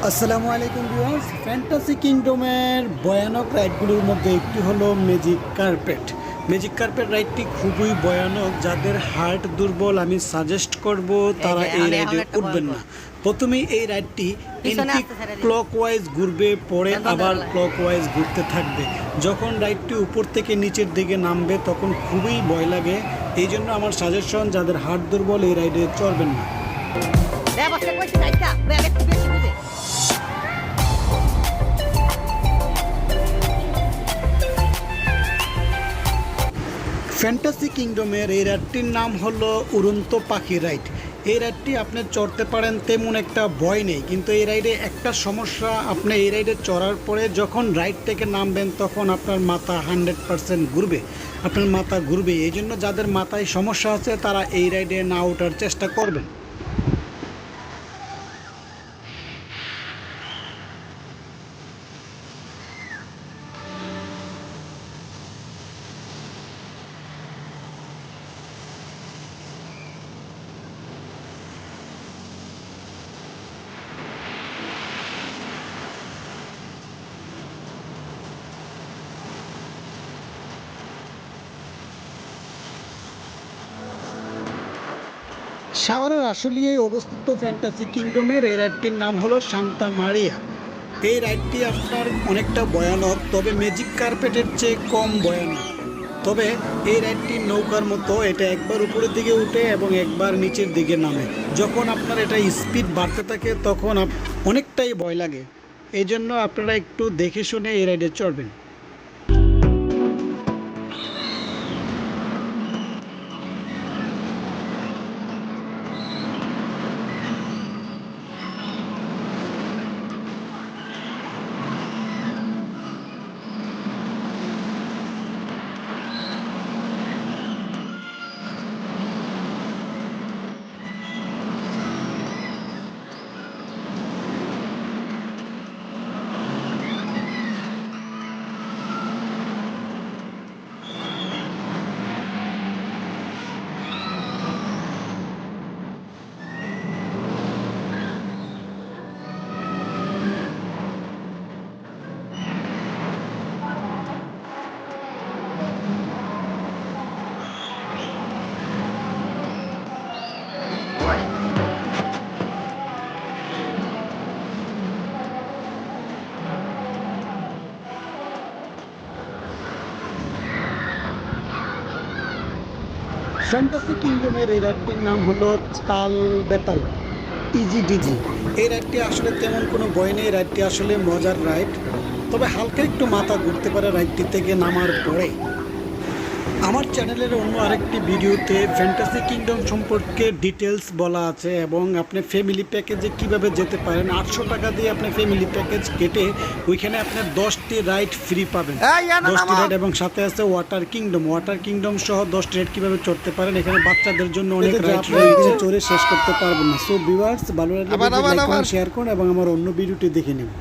আসসালামু আলাইকুম viewers, fantasy কিংডমের ভয়ানক রাইডগুলোর মধ্যে একটি হলো ম্যাজিক কার্পেট। ম্যাজিক কার্পেট রাইডটি খুবই ভয়ানক। যাদের হার্ট দুর্বল আমি সাজেস্ট করব তারা এই রাইডে উঠবেন না। প্রথমেই এই রাইডটি ক্লকওয়াইজ ঘুরবে, পরে আবার ক্লকওয়াইজ ঘুরতে থাকবে। যখন রাইডটি উপর থেকে নিচের দিকে নামবে তখন খুবই ভয় লাগে। এই জন্য আমার সাজেশন, যাদের হার্ট দুর্বল এই রাইডে চড়বেন না। ফ্যান্টাসি কিংডমের এই রাইডটির নাম হলো উড়ন্ত পাখি রাইড। এই রাইডটি আপনি চড়তে পারেন, তেমন একটা ভয় নেই, কিন্তু এই রাইডে একটা সমস্যা, আপনি এই রাইডে চড়ার পরে যখন রাইড থেকে নামবেন তখন আপনার মাথা 100% ঘুরবে, আপনার মাথা ঘুরবে। এই জন্য যাদের মাথায় সমস্যা আছে তারা এই রাইডে না ওঠার চেষ্টা করবেন। শাওয়ারের আসলে অবস্থিত ফ্যান্টাসি কিংডমের এই রাইডটির নাম হলো সান্তা মারিয়া। এই রাইডটি আপনার অনেকটা ভয়ানক, তবে ম্যাজিক কার্পেটের চেয়ে কম ভয়ানক। তবে এই রাইডটি নৌকার মতো, এটা একবার উপরের দিকে উঠে এবং একবার নিচের দিকে নামে। যখন আপনার এটা স্পিড বাড়তে থাকে তখন অনেকটাই ভয় লাগে। এই জন্য আপনারা একটু দেখে শুনে এই রাইডে চড়বেন। ফ্যান্টাসি কিংডমের এই রাইডটির নাম হলো তাল বেতাল ইজি ডিজি। এই রাইডটি আসলে তেমন কোনো ভয় নেই, রাইডটি আসলে মজার রাইড, তবে হালকা একটু মাথা ঘুরতে পারে রাইডটি থেকে নামার পরে। আমার চ্যানেলের অন্য আরেকটি ভিডিওতে ফ্যান্টাসি কিংডম সম্পর্কে ডিটেলস বলা আছে এবং আপনি ফ্যামিলি প্যাকেজে কিভাবে যেতে পারেন। 800 টাকা দিয়ে আপনি ফ্যামিলি প্যাকেজ কেটে ওইখানে আপনি 10টি রাইড ফ্রি পাবেন, 10টি রাইড, এবং সাথে আছে ওয়াটার কিংডম সহ 10টি রাইড কীভাবে চড়তে পারেন। এখানে বাচ্চাদের জন্য অনেক রাইড রয়েছে, চড়ে শেষ করতে পারবেন না। সো ভিউয়ার্স, ভালো লাগলে শেয়ার করুন এবং আমার অন্য ভিডিওটি দেখে নিন।